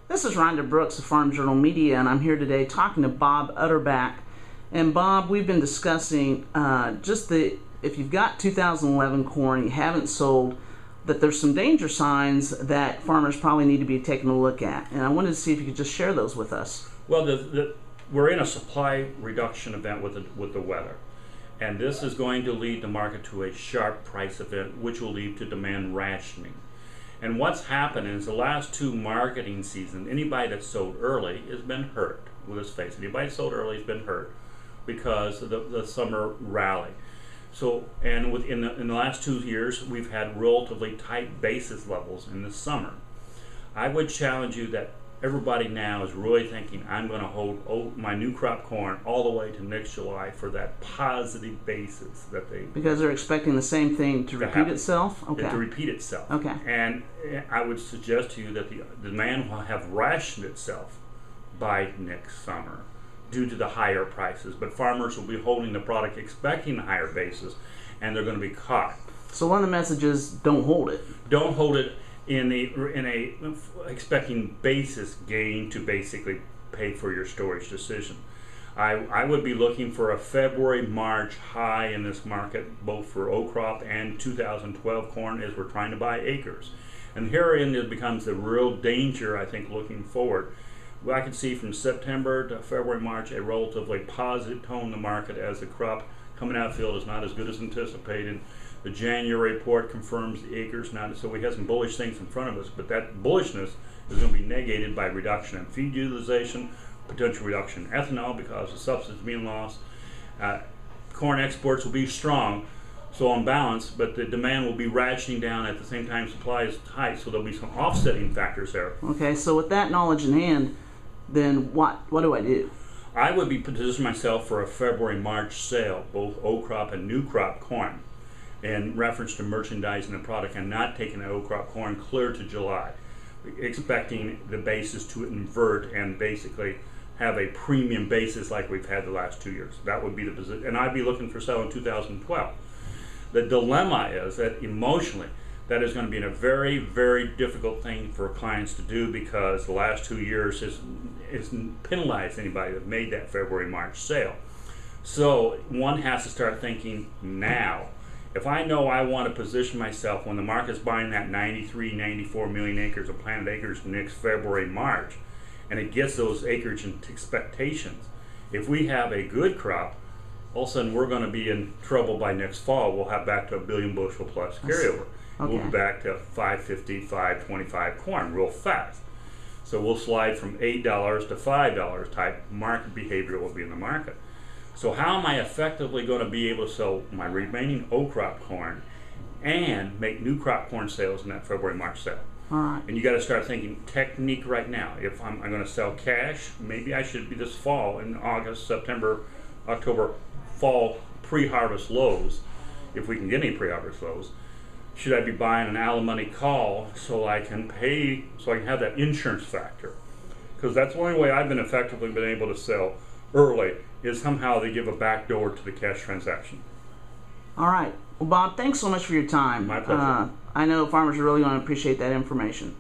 This is Rhonda Brooks of Farm Journal Media, and I'm here today talking to Bob Utterback. And Bob, we've been discussing if you've got 2011 corn you haven't sold, that there's some danger signs that farmers probably need to be taking a look at. And I wanted to see if you could just share those with us. Well, we're in a supply reduction event with the weather. And this is going to lead the market to a sharp price event, which will lead to demand rationing. And what's happened is the last two marketing seasons, anybody that sold early has been hurt. Well, let's face it, anybody that sold early has been hurt because of the summer rally. So, and in the last 2 years, we've had relatively tight basis levels in the summer. I would challenge you that everybody now is really thinking, I'm going to hold my new crop corn all the way to next July for that positive basis that they... Because they're expecting the same thing to repeat itself? Okay. To repeat itself. Okay. And I would suggest to you that the demand will have rationed itself by next summer due to the higher prices. But farmers will be holding the product expecting the higher basis, and they're going to be caught. So one of the messages, don't hold it. Don't hold it in a expecting basis gain to basically pay for your storage decision. I would be looking for a February-March high in this market, both for old crop and 2012 corn, as we're trying to buy acres. And herein it becomes the real danger, I think, looking forward. Well, I can see from September to February, March, a relatively positive tone in the market as the crop coming out of field is not as good as anticipated. The January report confirms the acres, so we have some bullish things in front of us, but that bullishness is going to be negated by reduction in feed utilization, potential reduction in ethanol because the substance being lost. Corn exports will be strong, so on balance, but the demand will be ratcheting down at the same time supply is tight, so there'll be some offsetting factors there. Okay, so with that knowledge in hand, then what do I do? I would be positioning myself for a February-March sale, both old crop and new crop corn, in reference to merchandising the product and not taking the old crop corn clear to July, expecting the basis to invert and basically have a premium basis like we've had the last 2 years. That would be the position, and I'd be looking for sale in 2012. The dilemma is that emotionally, that is going to be a very, very difficult thing for clients to do because the last 2 years has penalized anybody that made that February-March sale. So one has to start thinking now. If I know I want to position myself when the market's buying that 93, 94 million acres of planted acres next February, March, and it gets those acreage and expectations, if we have a good crop, all of a sudden we're going to be in trouble by next fall. We'll have back to a billion bushel plus carryover. Okay. We'll be back to 550, 525 corn real fast. So we'll slide from $8 to $5 type market behavior will be in the market. So how am I effectively going to be able to sell my remaining old crop corn and make new crop corn sales in that February-March sale? All right. And you got to start thinking technique right now. If I'm going to sell cash, maybe I should be this fall in August, September, October, fall pre-harvest lows, if we can get any pre-harvest lows. Should I be buying an out-of-money call so I can have that insurance factor? Because that's the only way I've been effectively able to sell early is somehow they give a back door to the cash transaction. All right. Well, Bob, thanks so much for your time. My pleasure. I know farmers are really going to appreciate that information.